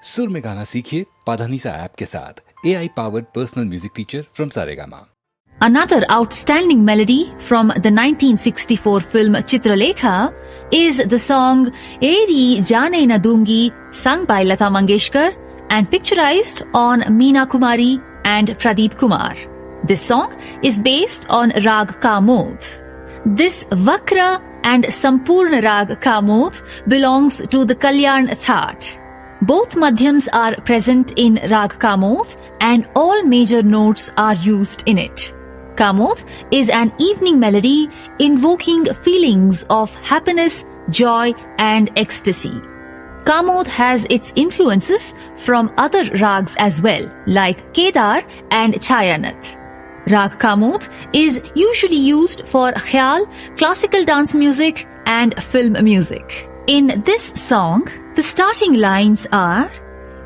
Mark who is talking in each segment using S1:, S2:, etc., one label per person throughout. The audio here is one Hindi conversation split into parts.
S1: सुर में गाना सीखिए पाधानीसा ऐप के साथ AI powered personal music teacher from Saregama.
S2: Another outstanding melody from the 1964 film Chitralekha is the song Eri Jaane Na Dungi, sung by Lata Mangeshkar and picturized on Meena Kumari and Pradeep Kumar. This song is based on Rag Kamod. This Vakra and Sampurna Rag Kamod belongs to the Kalyan Thaat. Both madhyams are present in Rag Kamod and all major notes are used in it. Kamod is an evening melody invoking feelings of happiness, joy and ecstasy. Kamod has its influences from other rags as well, like Kedar and Chayanath. Rag Kamod is usually used for khyal, classical dance music and film music. In this song, the starting lines are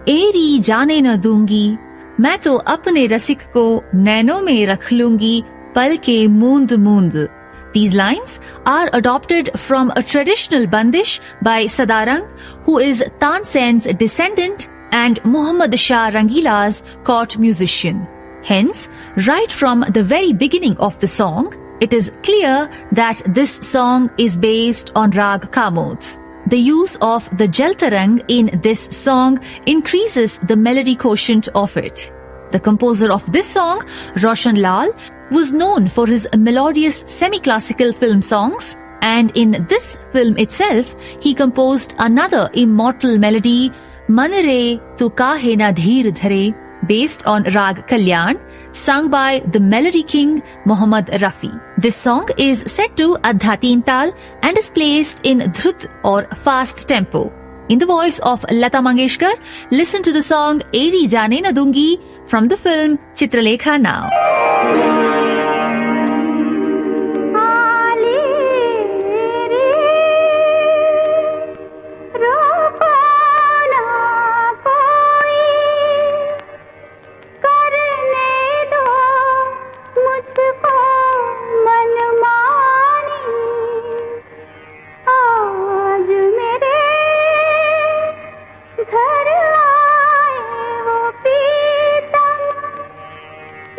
S2: Eri jaane na dungi, मैं तो अपने रसिक को नैनों में रख लूंगी पल के मूंद मूंद. These lines are adopted from a traditional bandish by Sadarang, who is Tansen's descendant and Muhammad Shah Rangila's court musician. Hence, right from the very beginning of the song, it is clear that this song is based on Rag Kamod. The use of the Jaltarang in this song increases the melody quotient of it. The composer of this song, Roshan Lal, was known for his melodious semi-classical film songs, and in this film itself, he composed another immortal melody, Manre Tu Kahe Na Dheer Dhare, based on Rag Kalyan, sung by the melody king Muhammad Rafi. This song is set to Adha Teen Tal and is placed in dhrut or fast tempo. In the voice of Lata Mangeshkar, listen to the song Eri Jaane Na Dungi from the film Chitralekha now.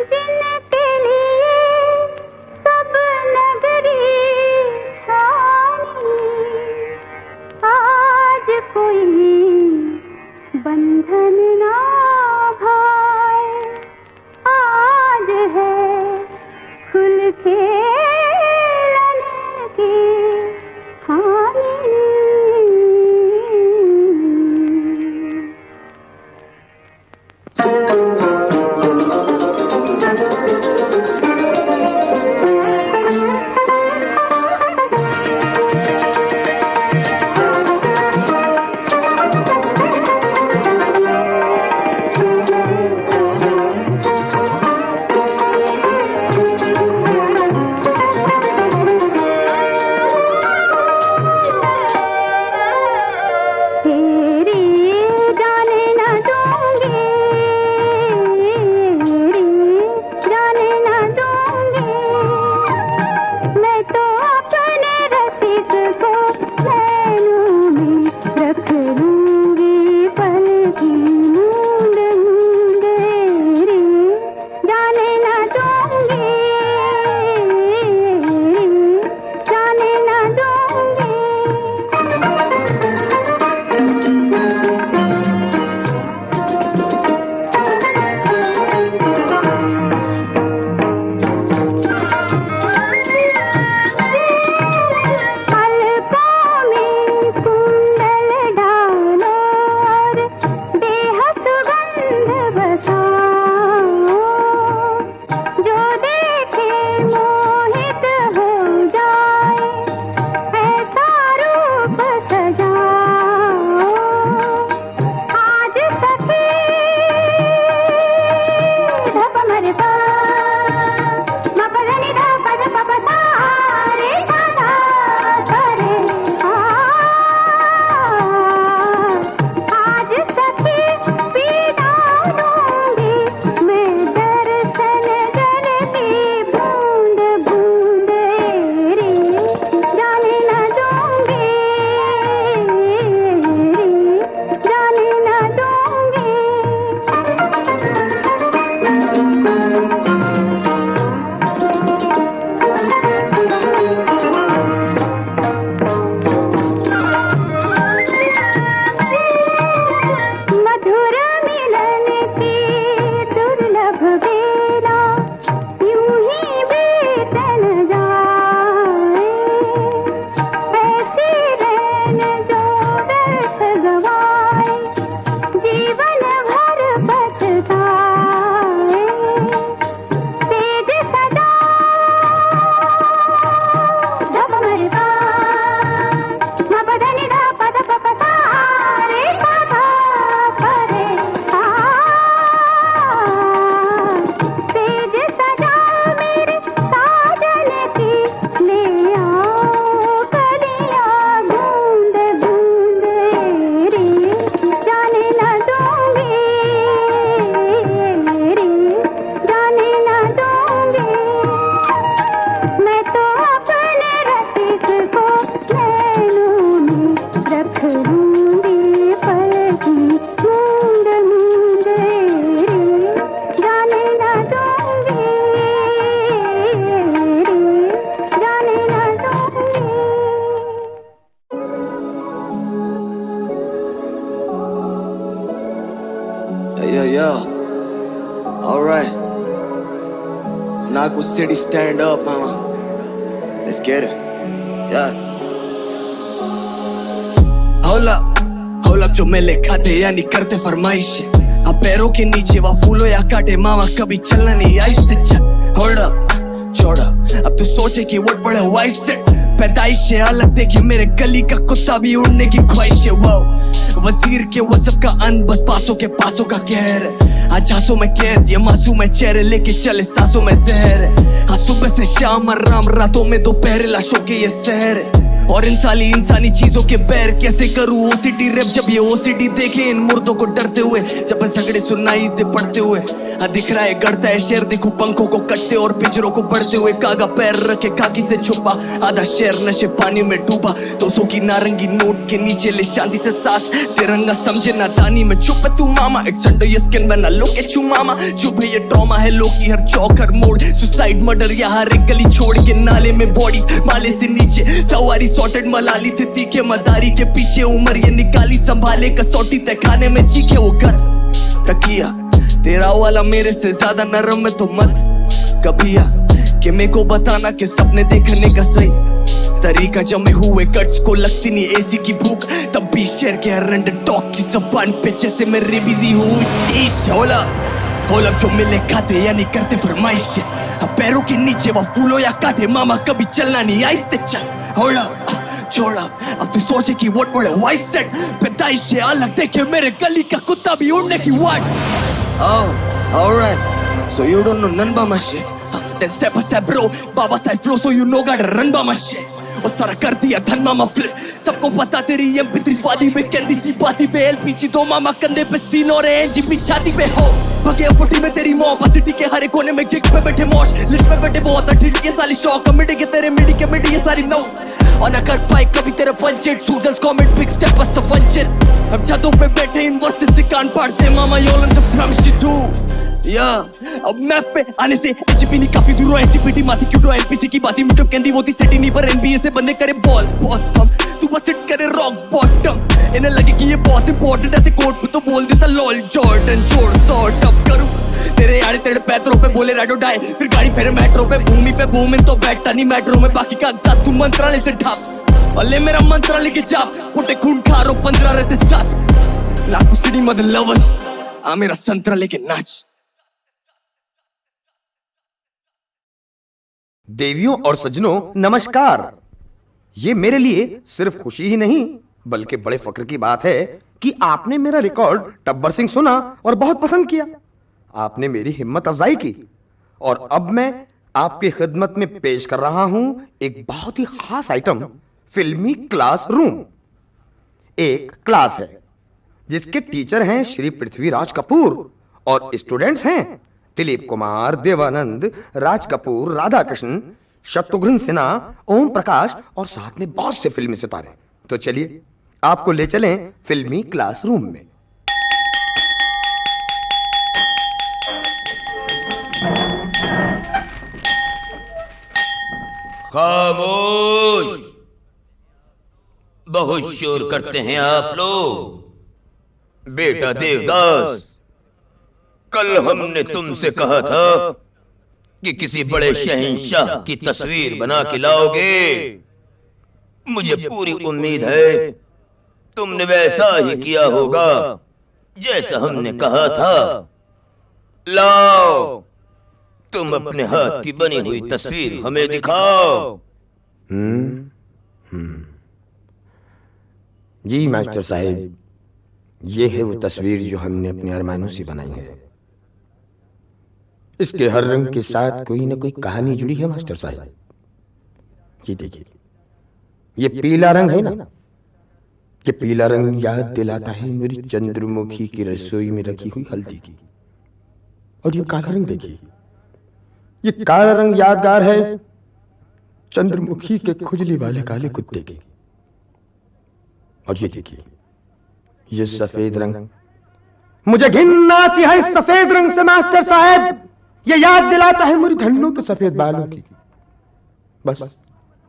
S3: दिन Yo, yo. Alright. Naku City, stand up, mama. Let's get it. Yeah. Hold up. Hold up, जो मेले खाते यानी करते फरमाइश अब पैरों के नीचे वा फूलो या काटे मामा कभी चलना नहीं आहिस्ते चल Hold up. छोड़ा अब तू सोचे कि वो बड़े वाइस से पैदाइश है अलग देखे मेरे गली का कुत्ता भी उड़ने की ख्वाहिश है वो वजीर के वो सबका अंत बस पासों का कहर आज आंसू में कैद ये मासूम है चेहरे लेके चले सांसों में जहर हाँ सुबह से शाम आराम रातों में दोपहर लाशों के ये शहर और इंसानी चीजों के पैर कैसे करूं ओसीडी रैप जब ये ओसीडी देखे इन मुर्दों को डरते हुए जब झगड़े सुनाई दे पड़ते हुए हाँ दिख रहा है गड़ता है शेर देखो पंखों को कटते और पिंजरों को बढ़ते हुए कागा पैर रखे खाकी से छुपा आधा शेर नशे पानी में डूबा 200 की नारंगी नोट के नीचे ले शांति से सांस तिरंगा समझे ना दानी में छुप है तू मामा एक चंडो ये स्किन बना लो के छू मामा चुप है ये ट्रॉमा है लोग की हर चौक हर मोड़ सुसाइड मर्डर या हर एक गली छोड़ के नाले में बॉडीज माले से नीचे सवारी सॉर्टेड मलाली थी तीखे मदारी के पीछे उम्र ये निकाली संभाले कसौटी तय खाने में चीखे वो घर तकिया तेरा वाला मेरे से ज्यादा नरम है तो मत कभिया कि मेरे को बताना कि सपने देखने का सही तरीका जमे हुए कट्स को लगती नहीं एसी की भूख तब भी शेर के हरंड डॉग की जबान पे जैसे मैं बिजी हूँ शीश होला जो मिले खाते यानी करते फरमाइश अब पैरों के नीचे वो फूलो या काटे मामा कभी चलना नहीं आहिस्ते चल होला छोड़ा अब तू सोचे कि what बड़े वाइस सेट पैदाइश है अलग देखे मेरे गली का कुत्ता भी उड़ने की वाट Oh, alright. So you don't know none about my shit. Then step aside, bro. Baba side flow, so you know gotta run by my shit. और सारा कर दिया धन मामा फ्लिप सबको पता तेरी MP3 फादी पे कैंडी सी बाती पे LPG दो मामा कंधे पे सीन और NGP छाती पे हो भगे फुटी में तेरी मॉब सिटी के हर कोने में गिग पे बैठे मौज लिट पे बैठे बहुत ठिठ के साली शौक कमेडी के तेरे मिडी ये सारी नो और ना कर पाए कभी तेरे पंचेट सूजल्स कमेंट बिग स्टेप बस फंचेट हम छतों पे बैठे इन वर्सेस से कान फाड़ते मामा योलन जब ड्रम शिट डू या अब मैप पे आने से एचपी नहीं काफी दूर एनटीपीटी माथी क्यूटो एलपीसी की बातें मिटअप कहती वो थी सिटी नहीं पर एनबीए से बंदे करे बॉल बॉटम तू बस सिट करे रॉक बॉटम इन्हें लगे कि ये बहुत इंपॉर्टेंट है ते कोर्ट पे तो बोल देता लॉल जॉर्डन छोड़ सॉर्ट अप करूं तेरे आड़े तेरे पैरों पे बोले राडो डाई फिर गाड़ी फेरे मेट्रो पे भूमि पे भूमिन तो बैठता नहीं मेट्रो में बाकी कागजात तू मंत्रालय से ढाप अले मेरा मंत्रालय के जाप फुटे खून खारो 15 रहते साथ लाखों सिटी मदर लवर्स आ मेरा संतरालय के नाच
S4: देवियों और सज्जनों नमस्कार। ये मेरे लिए सिर्फ खुशी ही नहीं बल्कि बड़े फक्र की बात है कि आपने मेरा रिकॉर्ड टब्बर सिंह सुना और बहुत पसंद किया। आपने मेरी हिम्मत अफजाई की और अब मैं आपकी खिदमत में पेश कर रहा हूं एक बहुत ही खास आइटम फिल्मी क्लासरूम। एक क्लास है जिसके टीचर हैं श्री पृथ्वीराज कपूर और स्टूडेंट्स हैं दिलीप कुमार, देवानंद, राज कपूर, राधा कृष्ण, शत्रुघ्न सिन्हा, ओम प्रकाश और साथ में बहुत से फिल्मी सितारे। तो चलिए आपको ले चलें फिल्मी क्लासरूम में।
S5: खामोश, बहुत शोर करते हैं आप लोग। बेटा देवदास, कल हमने तुमसे कहा था कि किसी बड़े शहंशाह की तस्वीर बना के लाओगे। मुझे पूरी उम्मीद है तुमने वैसा ही किया होगा जैसा हमने कहा था। लाओ, तुम अपने हाथ की बनी हुई तस्वीर हमें दिखाओ।
S4: जी मास्टर साहब, ये है वो तस्वीर जो हमने अपने अरमानों से बनाई है। इसके हर रंग के साथ कोई ना कोई कहानी जुड़ी है मास्टर साहब। ये देखिए, ये पीला रंग है ना, ये पीला रंग याद दिलाता है मेरी चंद्रमुखी की रसोई में रखी हुई हल्दी की। और ये काला रंग देखिए, ये काला रंग यादगार है चंद्रमुखी के खुजली वाले काले कुत्ते की। और ये देखिए, ये सफेद रंग, मुझे घिन आती है इस सफेद रंग से मास्टर साहब। ये याद दिलाता है मेरी धन्नों के सफेद बालों की। बस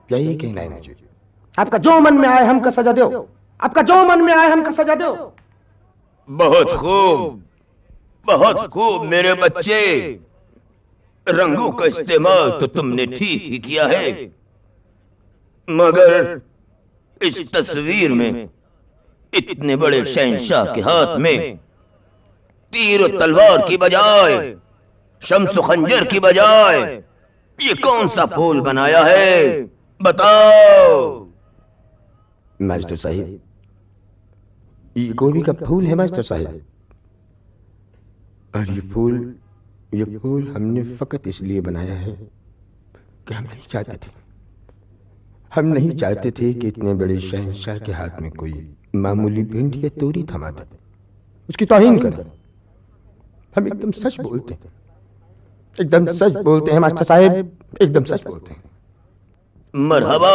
S4: यही कहना है मुझे। आपका जो मन में आए हमका सजा दो, आपका जो मन में आए हमका सजा दो।
S5: बहुत खूब, बहुत खूब मेरे बच्चे। रंगों का इस्तेमाल तो तुमने ठीक ही किया है, मगर इस तस्वीर में इतने बड़े शहंशाह के हाथ में तीर और तलवार की बजाय, शम्स खंजर की बजाय ये कौन सा फूल बनाया है? बताओ।
S4: मास्टर साहिब, ये गोभी का फूल है मास्टर साहिब। और ये फूल हमने फकत इसलिए बनाया है कि हम नहीं चाहते थे कि इतने बड़े शहंशाह के हाथ में कोई मामूली भिंड या तोरी थमा दे, उसकी तौहीन करे। हम एकदम सच बोलते हैं, एकदम सच बोलते हैं मास्टर साहिब, एकदम सच बोलते हैं।
S5: मरहबा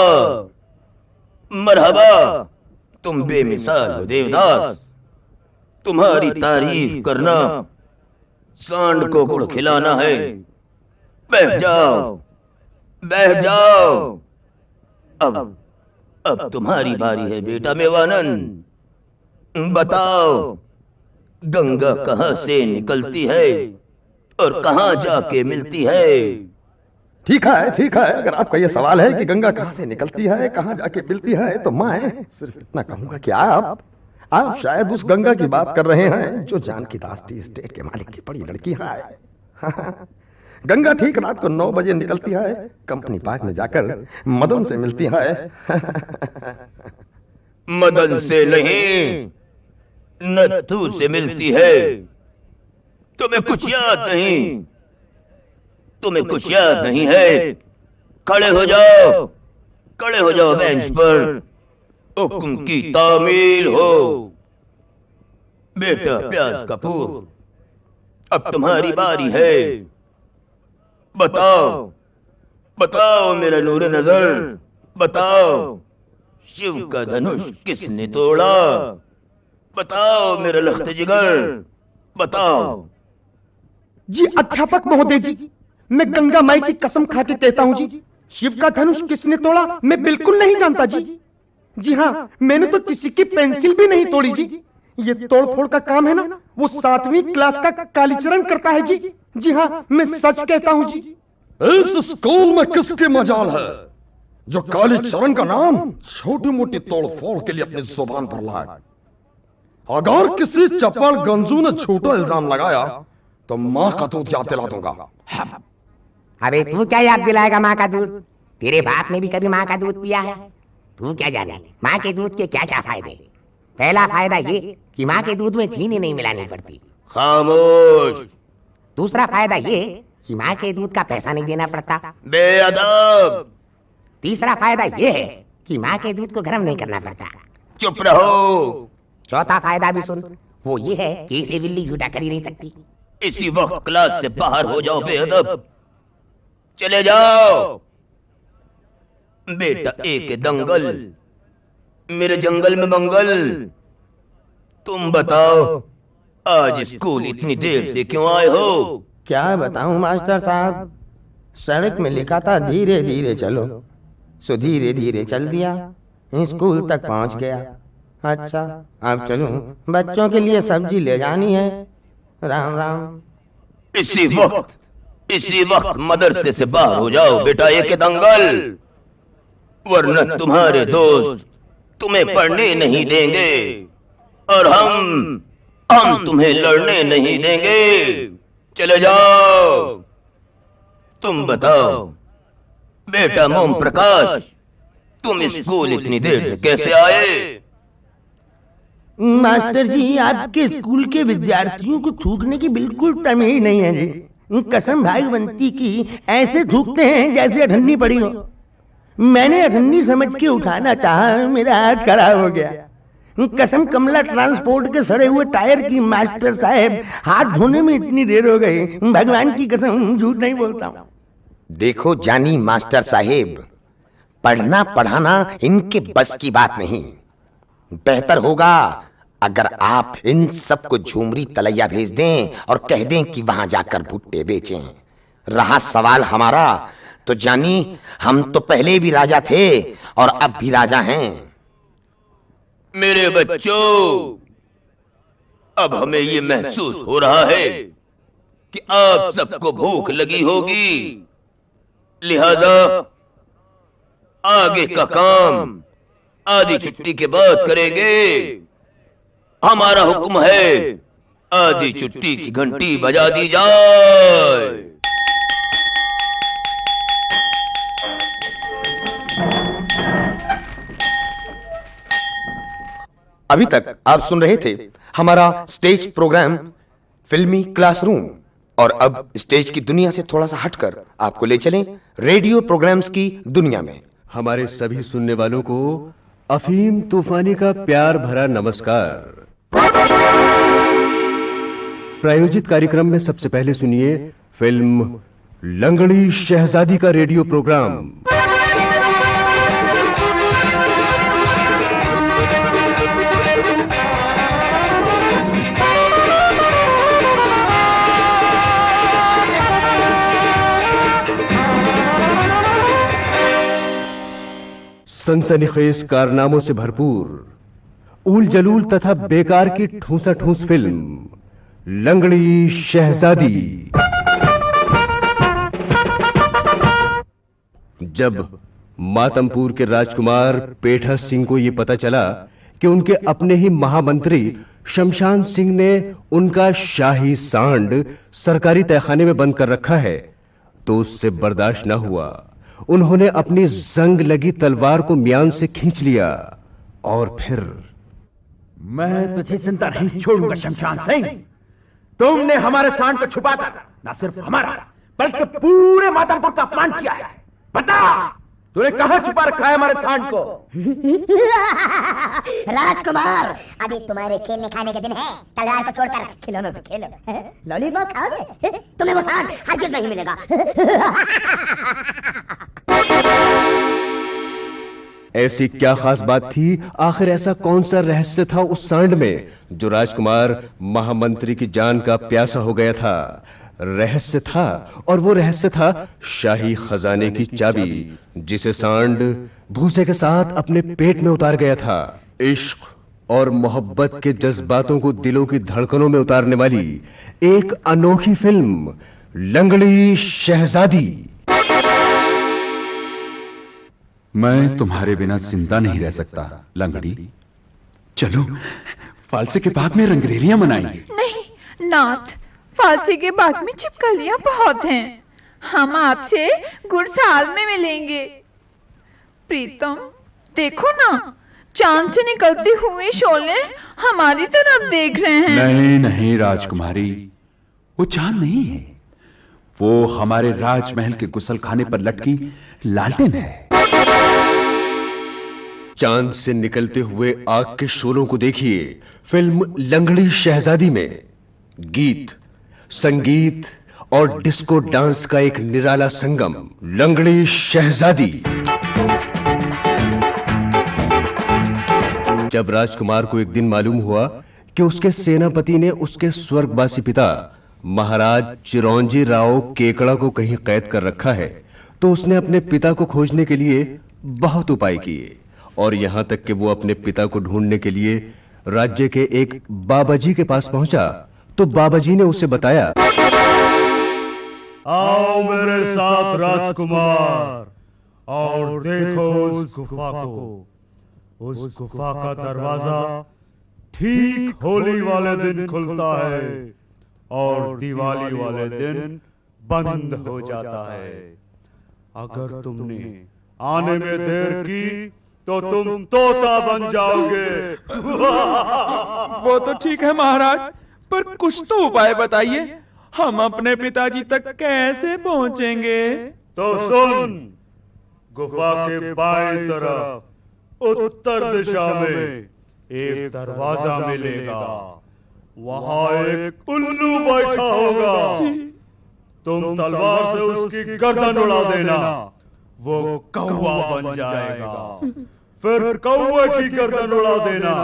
S5: मरहबा, तुम बेमिसाल हो देवदास। तुम्हारी तारीफ करना सांड को गुड़ खिलाना है। बैठ जाओ, बैठ जाओ। अब तुम्हारी बारी है बेटा मेवानंद। बताओ, गंगा कहां से निकलती है और कहां जाके मिलती है?
S4: ठीक है, ठीक है। अगर आपका ये सवाल है कि गंगा कहां से निकलती है, कहां जाके मिलती है, तो मैं सिर्फ इतना कहूंगा कि आप शायद उस गंगा की बात कर रहे हैं जो जानकी दास टी एस्टेट के मालिक की बड़ी लड़की है। गंगा ठीक रात को 9 बजे निकलती है, कंपनी पार्क में जाकर मदन से मिलती है।
S5: मदन से नहीं, नत्थू से मिलती है। तुम्हें कुछ याद नहीं, तुम्हें कुछ याद नहीं है। खड़े हो जाओ, खड़े हो जाओ बेंच पर। हुक्म की तामील हो। बेटा प्यास कपूर, अब तुम्हारी बारी है। बताओ, बताओ मेरा नूर नजर, बताओ शिव का धनुष किसने तोड़ा? बताओ मेरा लख्त जिगर, बताओ।
S4: जी अध्यापक महोदय जी, मैं गंगा माई की कसम खा के कहता हूँ जी, शिव का धनुष किसने तोड़ा मैं बिल्कुल नहीं जानता जी। जी हाँ, मैंने तो किसी की पेंसिल भी नहीं तोड़ी जी। ये तोड़ फोड़ का काम है ना, वो 7वीं क्लास का कालीचरण करता है जी। जी हाँ, मैं सच कहता हूँ जी।
S6: इस स्कूल में किसकी मजाल है जो कालीचरण का नाम छोटी मोटी तोड़ फोड़ के लिए अपनी जुबान पर लाए? अगर किसी चपल गंजू ने झूठा इल्जाम लगाया तो माँ का दूध याद दिला दूंगा।
S7: अबे तू क्या याद दिलाएगा माँ का दूध? तेरे बाप ने भी कभी माँ का दूध पिया है? तू क्या जाने माँ के दूध के क्या क्या फायदे? पहला फायदा ये कि माँ के दूध में चीनी नहीं मिलानी पड़ती।
S5: खामोश।
S7: दूसरा फायदा ये कि माँ के दूध का पैसा नहीं देना पड़ता।
S5: बेअदब।
S7: तीसरा फायदा ये है कि माँ के दूध को गर्म नहीं करना पड़ता।
S5: चुप रहो।
S7: चौथा फायदा भी सुन, वो ये है कि इसे बिल्ली झूठा कर ही नहीं सकती।
S5: इसी वक्त क्लास से बाहर हो जाओ बेअदब। चले जाओ। बेटा एक दंगल, मेरे जंगल में मंगल। तुम बताओ, आज स्कूल इतनी देर से क्यों आए हो?
S8: क्या बताऊं मास्टर साहब, सड़क में लिखा था धीरे धीरे चलो, सो धीरे धीरे चल दिया, स्कूल तक पहुंच गया। अच्छा अब चलूं, बच्चों के लिए सब्जी ले जानी है। राम राम।
S5: इसी वक्त मदरसे से बाहर हो जाओ बेटा एक दंगल, वरना तुम्हारे दोस्त तुम्हें पढ़ने नहीं देंगे और हम तुम्हें लड़ने नहीं देंगे। चले जाओ। तुम बताओ बेटा मोम प्रकाश, तुम स्कूल इतनी देर से कैसे आए?
S8: मास्टर जी, आपके स्कूल के विद्यार्थियों को थूकने की बिल्कुल तमीज नहीं है जी। कसम भागवंती की ऐसे थूकते हैं जैसे अठन्नी पड़ी हो। मैंने अठन्नी समझ के उठाना चाहा, मेरा हाथ खराब हो गया। कसम कमला ट्रांसपोर्ट के सड़े हुए टायर की मास्टर साहब, हाथ धोने में इतनी देर हो गई, भगवान की कसम झूठ नहीं बोलता हूँ।
S7: देखो जानी मास्टर साहेब, पढ़ना पढ़ाना इनके बस की बात नहीं। बेहतर होगा अगर आप इन सबको झूमरी तलैया भेज दें और कह दें कि वहां जाकर भुट्टे बेचें। रहा सवाल हमारा, तो जानी हम तो पहले भी राजा थे और अब भी राजा हैं।
S5: मेरे बच्चों, अब हमें ये महसूस हो रहा है कि आप सबको भूख लगी होगी, लिहाजा आगे का काम आधी छुट्टी के बाद करेंगे। हमारा हुक्म है, आधी छुट्टी की घंटी बजा दी जाए।
S7: अभी तक आप सुन रहे थे हमारा स्टेज प्रोग्राम फिल्मी क्लासरूम, और अब स्टेज की दुनिया से थोड़ा सा हटकर आपको ले चलें रेडियो प्रोग्राम्स की दुनिया में।
S9: हमारे सभी सुनने वालों को अफीम तूफानी का प्यार भरा नमस्कार। प्रायोजित कार्यक्रम में सबसे पहले सुनिए फिल्म लंगड़ी शहजादी का रेडियो प्रोग्राम। सनसनीखेज कारनामों से भरपूर, ऊल जलूल तथा बेकार की ठूसा ठूस फिल्म लंगड़ी शहजादी। जब मातमपुर के राजकुमार पेठा सिंह को यह पता चला कि उनके अपने ही महामंत्री शमशान सिंह ने उनका शाही सांड सरकारी तहखाने में बंद कर रखा है, तो उससे बर्दाश्त न हुआ। उन्होंने अपनी जंग लगी तलवार को म्यान से खींच लिया और फिर,
S8: मैं तुझे जिंदा नहीं छोड़ूंगा शमशान सिंह। तुमने हमारे सांड को छुपाकर न सिर्फ हमारा बल्कि पूरे मातमपुर का अपमान किया है। बता, तूने कहां छुपा रखा है हमारे सांड को?
S10: राजकुमार, अभी तुम्हारे खेलने खाने के दिन है। तलवार को छोड़कर खिलौनों से खेलो। लॉलीपॉप खाओगे? तुम्हें वो सांड हरगिज़ नहीं मिलेगा।
S9: ऐसी क्या खास बात थी? आखिर ऐसा कौन सा रहस्य था उस सांड में जो राजकुमार महामंत्री की जान का प्यासा हो गया था? रहस्य था, और वो रहस्य था शाही खजाने की चाबी, जिसे सांड भूसे के साथ अपने पेट में उतार गया था। इश्क और मोहब्बत के जज्बातों को दिलों की धड़कनों में उतारने वाली एक अनोखी फिल्म लंगड़ी शहजादी।
S11: मैं तुम्हारे बिना जिंदा नहीं रह सकता लंगड़ी। चलो फालसे के बाग में रंगरेलियां मनाएंगे।
S12: नहीं नाथ, फालसे के बाग में छिपकलियां बहुत हैं। हम आपसे गुड़साल में मिलेंगे। प्रीतम, देखो ना, चांद से निकलते हुए शोले हमारी तरफ देख रहे हैं।
S11: नहीं नहीं राजकुमारी, वो चांद नहीं है, वो हमारे राजमहल के गुसलखाने पर लटकी लालटेन है।
S9: चांद से निकलते हुए आग के शोलों को देखिए फिल्म लंगड़ी शहजादी में। गीत, संगीत और डिस्को डांस का एक निराला संगम, लंगड़ी शहजादी। जब राजकुमार को एक दिन मालूम हुआ कि उसके सेनापति ने उसके स्वर्गवासी पिता महाराज चिरौंजी राव केकड़ा को कहीं कैद कर रखा है, तो उसने अपने पिता को खोजने के लिए बहुत उपाय किए, और यहां तक कि वो अपने पिता को ढूंढने के लिए राज्य के एक बाबाजी के पास पहुंचा। तो बाबाजी ने उसे बताया,
S13: आओ मेरे साथ राजकुमार और देखो उस गुफा को। उस गुफा का दरवाजा ठीक होली वाले दिन खुलता है और दिवाली वाले दिन बंद हो जाता है। अगर तुमने आने में देर की तो तुम तोता बन जाओगे।
S14: वो तो ठीक है महाराज, पर कुछ तो उपाय बताइए, हम अपने पिताजी तक कैसे पहुंचेंगे?
S13: तो सुन, गुफा के बाईं तरफ उत्तर दिशा में एक दरवाजा मिलेगा। वहां एक उल्लू बैठा होगा। तुम तलवार से उसकी गर्दन उड़ा देना, वो कौवा बन जाएगा। फिर कौवे की गर्दन उड़ा देना,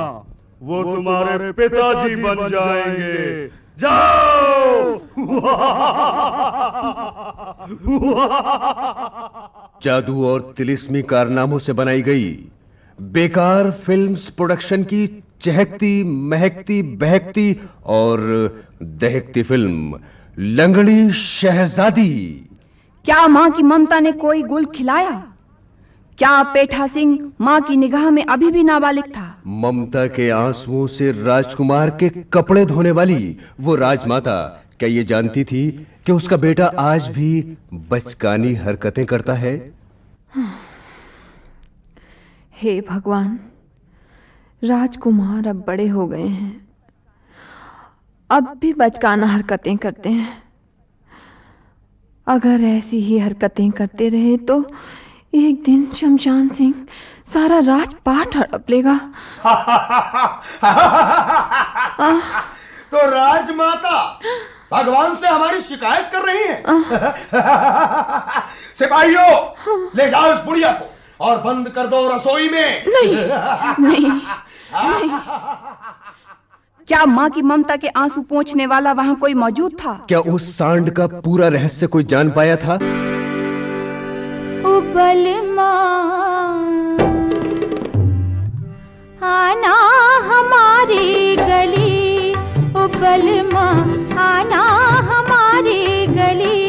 S13: वो तुम्हारे पिताजी बन जाएंगे। जाओ।
S9: जादू और तिलिस्मी कारनामों से बनाई गई बेकार फिल्म्स प्रोडक्शन की चहकती, महकती, बहकती और दहकती फिल्म लंगड़ी शहजादी।
S15: क्या माँ की ममता ने कोई गुल खिलाया? क्या पेठा सिंह माँ की निगाह में अभी भी नाबालिग था?
S9: ममता के आंसुओं से राजकुमार के कपड़े धोने वाली वो राजमाता क्या ये जानती थी कि उसका बेटा आज भी बचकानी हरकतें करता है?
S15: हे भगवान, राजकुमार अब बड़े हो गए हैं, अब भी बचकाना हरकतें करते हैं। अगर ऐसी ही हरकतें करते रहे तो एक दिन शमशान सिंह सारा राजपाट हड़प लेगा।
S4: तो राजमाता भगवान से हमारी शिकायत कर रही है। सिपाहियों, ले जाओ इस बुढ़िया को और बंद कर दो रसोई में।
S15: नहीं। क्या माँ की ममता के आंसू पोंछने वाला वहां कोई मौजूद था?
S9: क्या उस सांड का पूरा रहस्य कोई जान पाया था?
S16: उबल आना हमारी गली, उबल आना हमारी गली,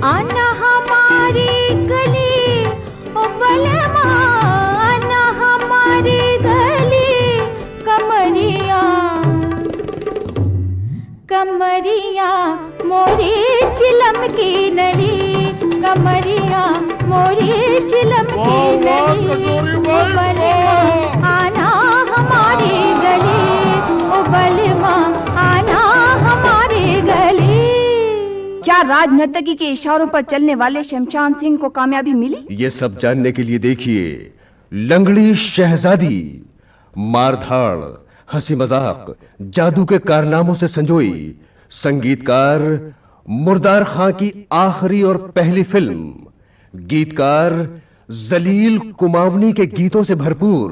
S16: आना हमारी गली, उबल आना हमारी गली। कमरिया कमरिया मोरी चिलम की नली, कमरिया मोरी चिलम की नली, उबल आना हमारी गली, उबल आना हमारी गली।
S15: क्या राजनर्तकी के इशारों पर चलने वाले शमशान सिंह को कामयाबी मिली?
S9: ये सब जानने के लिए देखिए लंगड़ी शहजादी। मारधाड़, हंसी मजाक, जादू के कारनामों से संजोई, संगीतकार मुर्दार खां की आखिरी और पहली फिल्म, गीतकार जलील कुमावनी के गीतों से भरपूर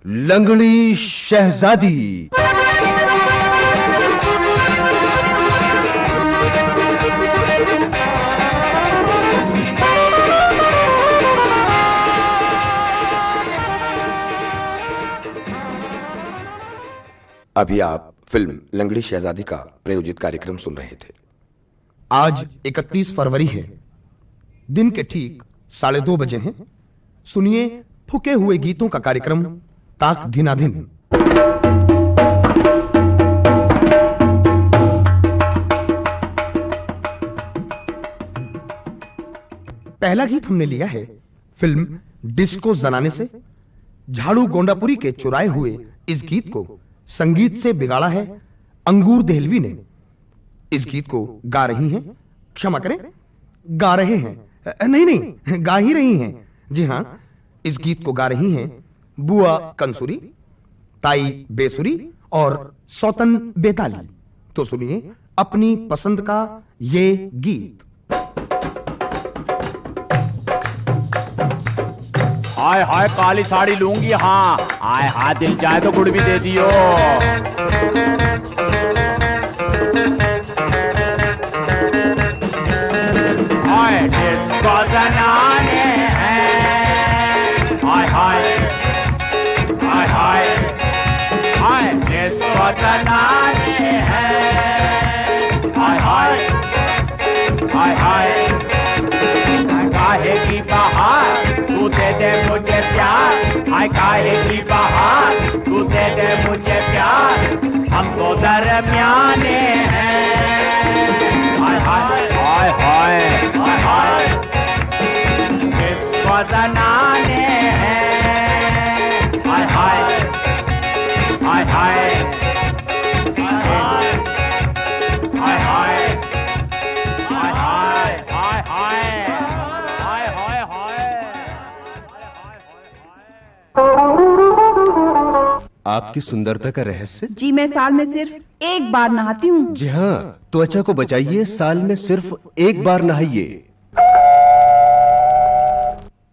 S9: लंगड़ी शहजादी।
S7: अभी आप फिल्म लंगड़ी शहजादी का प्रायोजित कार्यक्रम सुन रहे थे।
S4: आज 31 फरवरी है, दिन के ठीक 2:30 बजे हैं। सुनिए फूके हुए गीतों का कार्यक्रम ताक धिनाधिन। पहला गीत हमने लिया है फिल्म डिस्को जनाने से। झाड़ू गोंडापुरी के चुराए हुए इस गीत को संगीत से बिगाड़ा है अंगूर देहलवी ने। इस गीत को गा रही हैं, क्षमा करें, गा रहे हैं, नहीं, गा ही रही हैं। जी हां, इस गीत को गा रही हैं बुआ कंसुरी, ताई बेसुरी और सौतन बेताली। तो सुनिए अपनी पसंद का ये गीत।
S17: हाय हाय काली साड़ी लूंगी, हाँ आय हाय दिल जाए तो गुड़ भी दे दियो। हाय डिस्को जनाने हैं, हाय हाय हाय हाय हाय डिस्को जनाने हैं, हाय हाय हाय हाय काहे की बहार तू दे दे मुझे प्यार, हाय काहे की बहार तू दे दे मुझे प्यार, हमको दरमियाने हैं, हाय हाय हाय हाय हाय हाय किसको जनाने हैं, हाय हाय हाय हाय हाय हाय हाय
S9: आपकी सुंदरता का रहस्य?
S15: जी मैं साल में सिर्फ एक बार नहाती हूँ।
S9: जी हाँ, त्वचा को बचाइए, साल में सिर्फ एक बार नहाइए।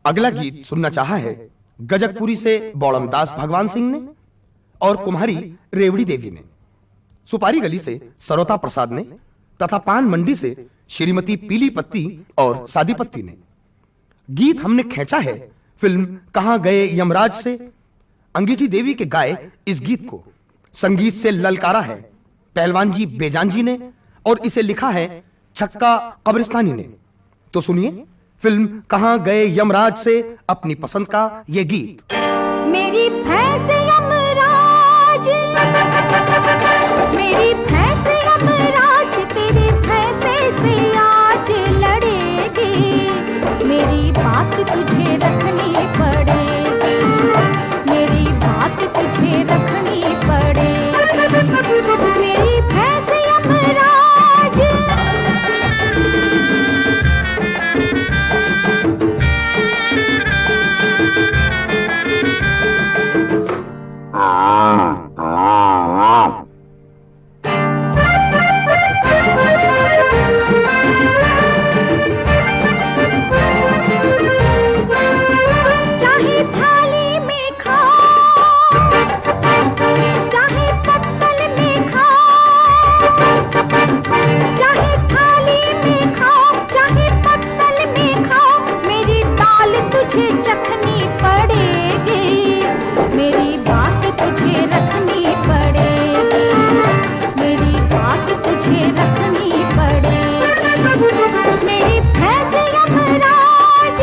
S4: अगला गीत सुनना चाहा है गजकपुरी से बौड़मदास भगवान सिंह ने और कुम्हारी रेवड़ी देवी ने, सुपारी गली से सरोता प्रसाद ने तथा पान मंडी से श्रीमती पीली पत्ती और सादी पत्ती ने। गीत हमने खींचा है फिल्म कहां गए यमराज से। अंगीठी देवी के गाए इस गीत को संगीत से ललकारा है पहलवान जी बेजान जी ने, और इसे लिखा है छक्का कब्रिस्तानी ने। तो सुनिए फिल्म कहां गए यमराज से अपनी पसंद का ये गीत।
S16: मेरी भैंस यमराज, मेरी भैंस यमराज तेरी भैंसे से आज लड़ेगी, मेरी बात तुझे रखनी पड़ेगी, मेरी बात तुझे रखनी पड़ेगी, मेरी भैंस यमराज। चाहे थाली में खाओ, चाहे पत्तल में खाओ, चाहे थाली में खाओ, चाहे पत्तल में खाओ, मेरी दाल तुझे चखनी पड़ेगी, मेरी बात तुझे रखनी पड़ेगी, मेरी बात तुझे रखनी पड़ेगी, मेरी भैंस यमराज।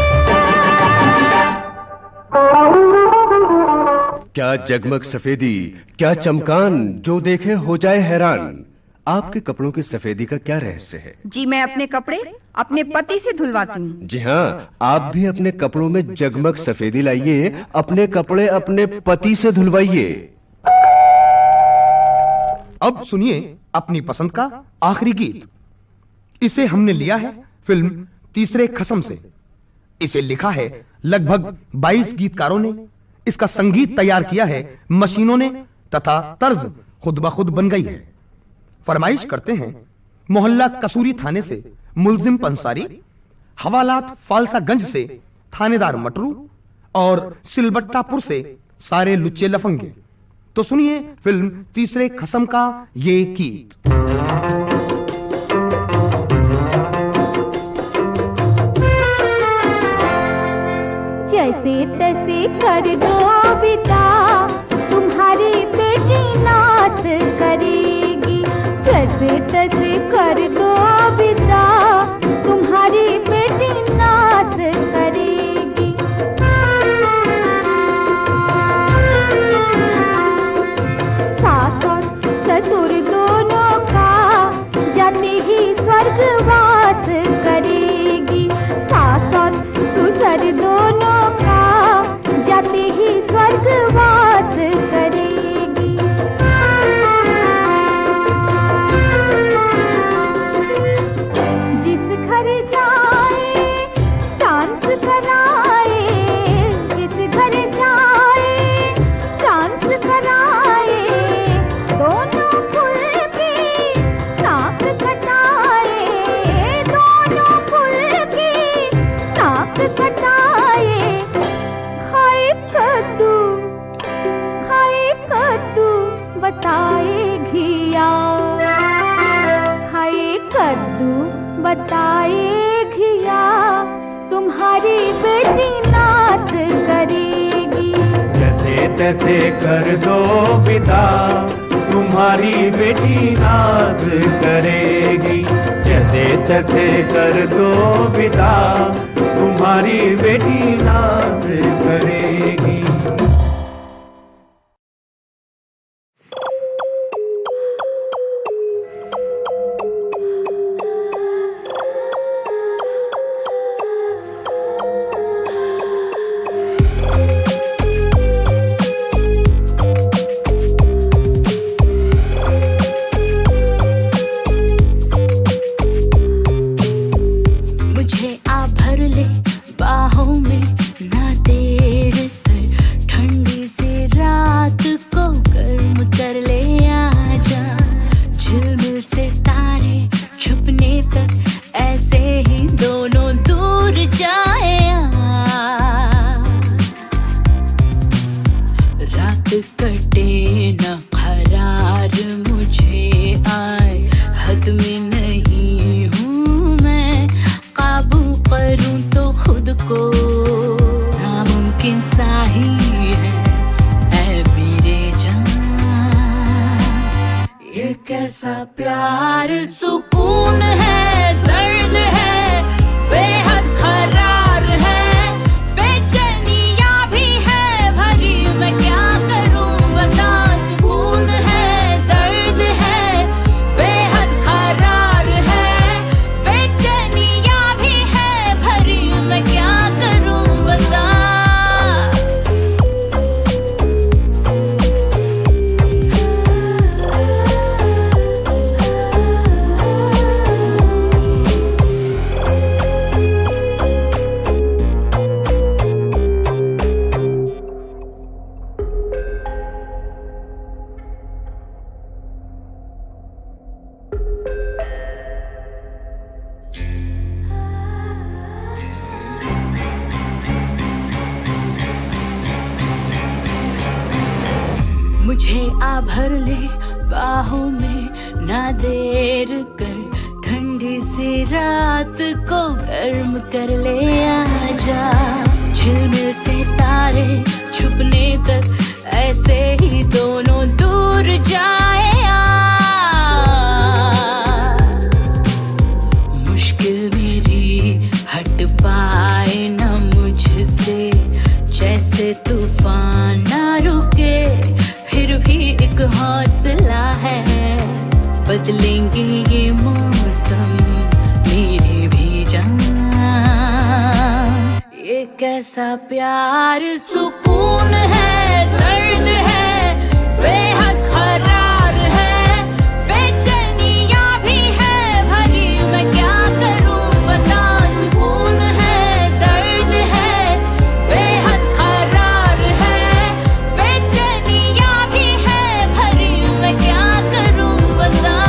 S9: क्या जगमग सफेदी, क्या चमकान, जो देखे हो जाए हैरान। आपके कपड़ों की सफेदी का क्या रहस्य है?
S18: जी मैं अपने कपड़े अपने पति से धुलवाती हूँ।
S9: जी हाँ, आप भी अपने कपड़ों में जगमग सफेदी लाइए, अपने कपड़े अपने पति से धुलवाइए।
S4: अब सुनिए अपनी पसंद का आखिरी गीत। इसे हमने लिया है फिल्म तीसरे खसम से। इसे लिखा है लगभग 22 गीतकारों ने, इसका संगीत तैयार किया है मशीनों ने, तथा तर्ज खुद ब खुद बन गई है। फरमाइश करते हैं मोहल्ला कसूरी थाने से मुलजिम पंसारी, हवालात फालसागंज से थानेदार मटरू, और सिलबट्टापुर से सारे लुच्चे लफंगे। तो सुनिए फिल्म तीसरे खसम का ये गीत।
S16: जैसे तैसे कर दो बिता, तुम्हारी बेटी नाश करेगी, जैसे तैसे कर दो बिता, तुम्हारी बेटी नाश करेगी। सास और ससुर दोनों का जाते ही स्वर्गवास करेगी, सास और ससुर दोनों का जाते ही स्वर्गवास करेगी। जिस घर जाए डांस कराए, जिस घर जाए डांस कराए, दोनों फुल की नाक कटाए, दोनों फुल की नाक कटाए। खाए कद्दू, खाए कद्दू बताए घिया, खाए कद्दू बताए घिया, तुम्हारी बेटी नाश करेगी।
S13: जैसे तैसे कर दो विदा, तुम्हारी बेटी नाज करेगी, जैसे तैसे कर दो विदा, तुम्हारी बेटी नाज करेगी।
S19: मुझे आ भर ले बाहों में, ना देर कर ये कैसा प्यार, सुकून है, दर्द है, बेहद करार है, बेचैनियां भी है भरी, मैं क्या करूं बता। सुकून है, दर्द है, बेहद करार है, बेचैनियां भी है भरी, मैं क्या करूं बता। मुझे आ भर ले बाहों में, ना देर कर, ठंडी सी रात को गर्म कर ले आजा। झिलमिल से तारे छुपने तक ऐसे ही दोनों दूर जाए आ। मुश्किल मेरी हट पाए ना मुझसे, जैसे तूफान ना रुके फिर भी एक हौसला है। बदलेंगे ये मौसम मेरे भी जान, ये कैसा प्यार, सुकून है, दर्द है, बेहद करार है, बेचैनियां भी है भरी, मैं क्या करूं बता। सुकून है, दर्द है, बेहद करार है, बेचैनियां भी है भरी, मैं क्या करूं बता।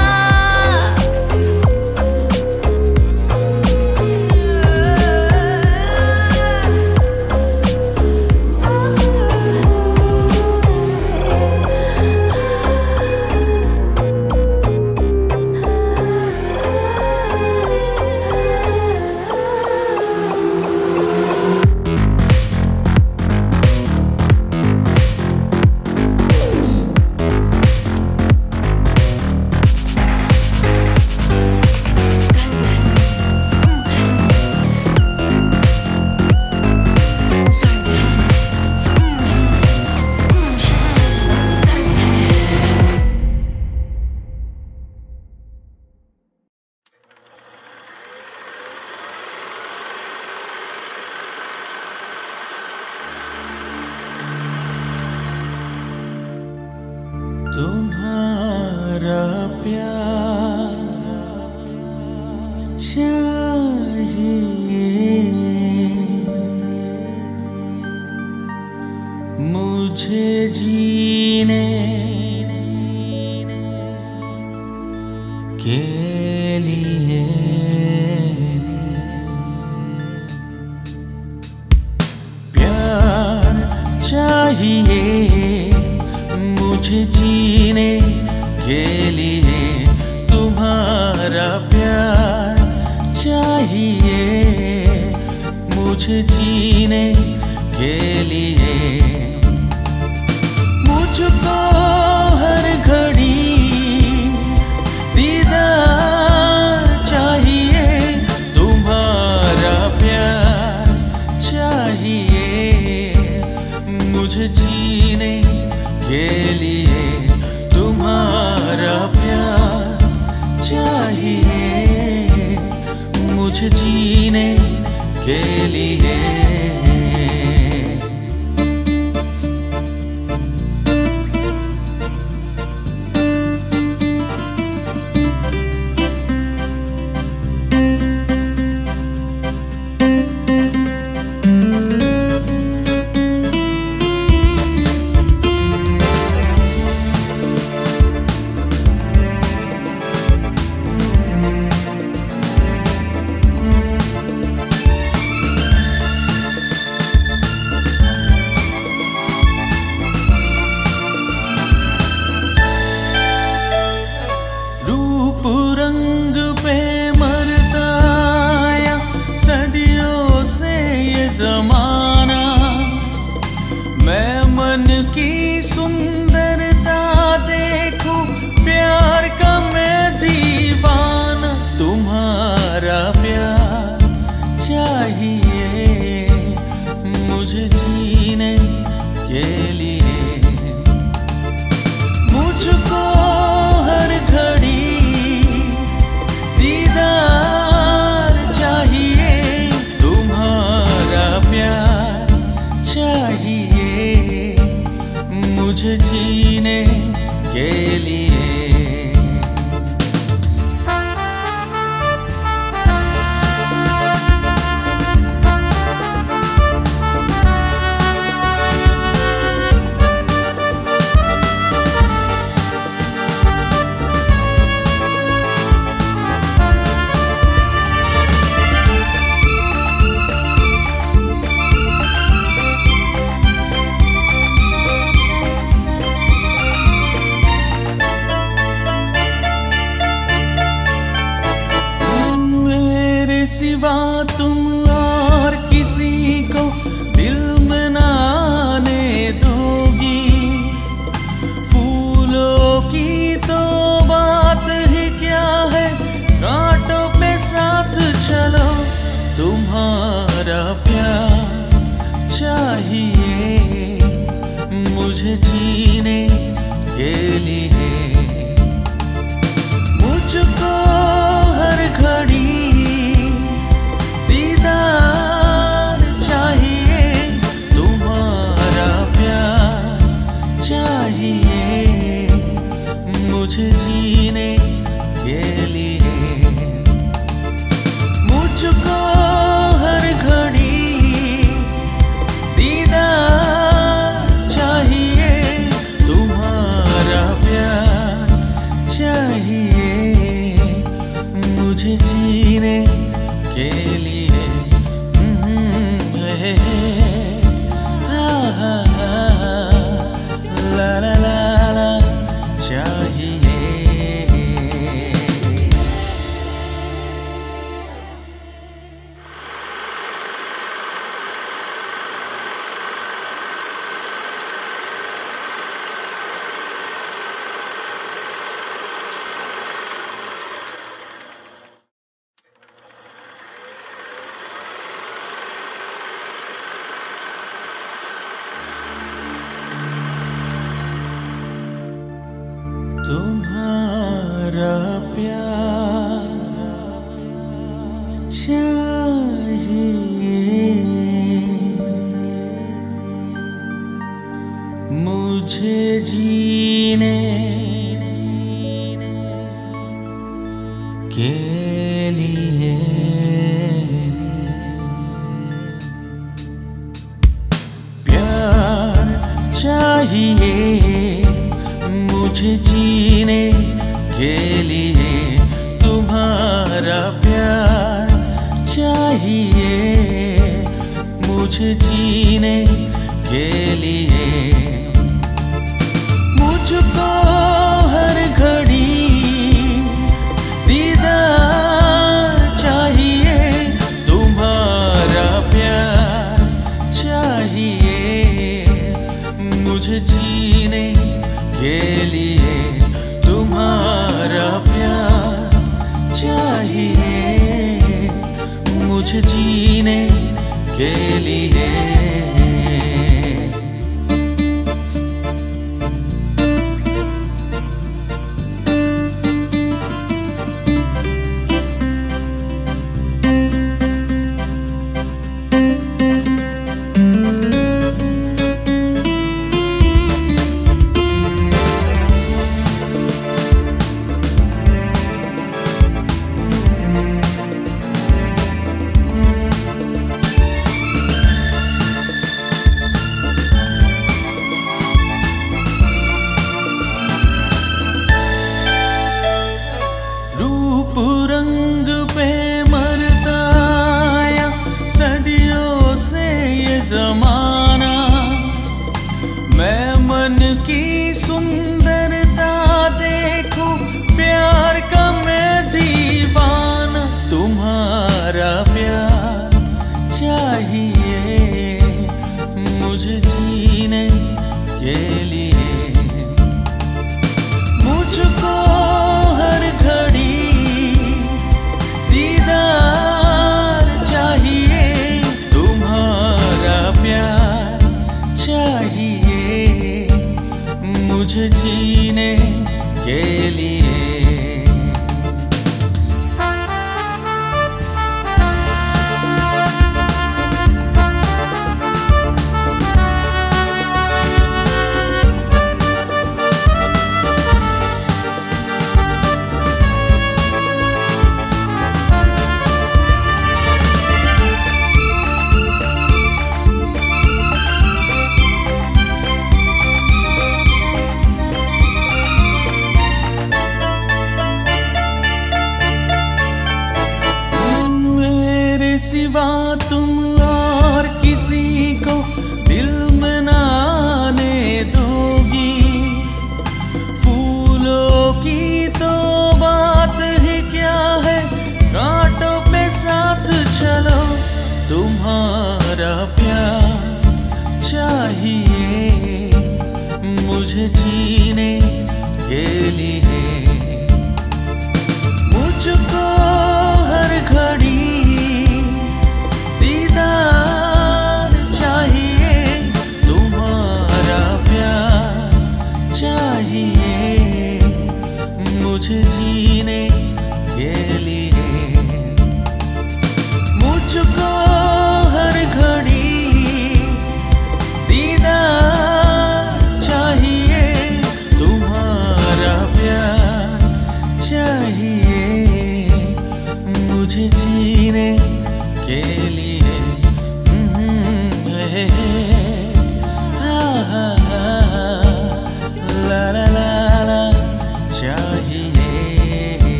S20: तुम्हारा प्यार चाहिए मुझे जीने के लिए। प्यार चाहिए मुझे जीने के लिए, तुम्हारा प्यार चाहिए मुझे जीने के लिए। मुझको हर घड़ी दीदार चाहिए, तुम्हारा प्यार चाहिए मुझे जीने के लिए। तुम्हारा प्यार चाहिए मुझे जीने के लिए। सिवा तुम और किसी को दिल में ना आने दोगी। फूलों की तो बात ही क्या है, कांटों पे साथ चलो। तुम्हारा प्यार चाहिए मुझे जीने के लिए। मुझको हर घड़ी दीदार चाहिए, तुम्हारा प्यार चाहिए मुझे जीने के लिए। मुझको हर घड़ी दीदार चाहिए, तुम्हारा प्यार चाहिए मुझे जीने के लिए। ला ला ला ला चाहिए। तुम्हारा प्यार चाहिए मुझे जीने के लिए। प्यार चाहिए मुझे जीने के लिए। तुम्हारा प्यार चाहिए मुझे जीने के लिए। मुझको हर घड़ी दीदार चाहिए, तुम्हारा प्यार चाहिए मुझे जीने के लिए। तुम्हारा प्यार चाहिए मुझे जीने के लिए। मुझे जीने के लिए, मुझको हर घड़ी दीदार चाहिए, तुम्हारा प्यार चाहिए मुझे जीने के लिए।